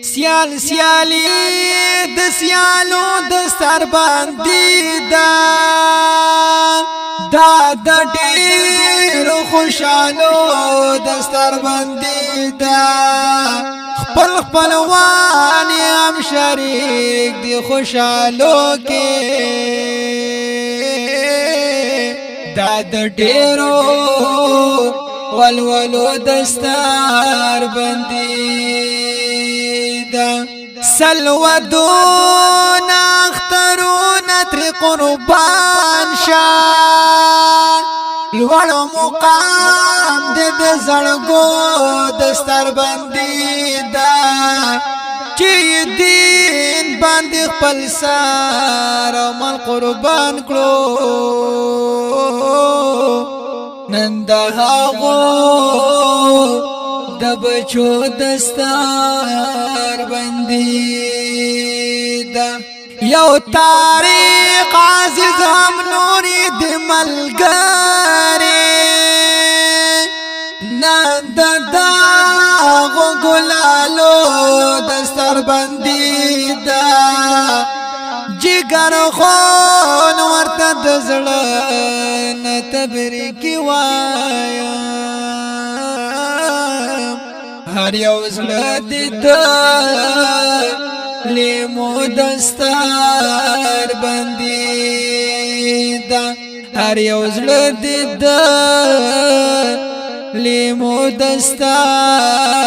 سیال سیالی د سیالو د سر باندې دا د ډېر خوشالو د سر باندې خپل خپلوان هم شریک دی خوشالو کې دا د ډېرو ولولو د سر باندې سلودون اخترون تر قربان شان لوړو مقام د زړګو دستر باندې دا چې دین باندې خپل سر مال قربان کړو نن دا هغو د بچو دستار باندې دا یو تاریخ عزیز هم نوري د ملګری نن د داغو ګلالو دستار باندې دا جګر خون ورته د زړه نه تبریکي وایم هر یو زړه دې د لیمو دستار باندې دا هر یو زړه دې د لیمو دستار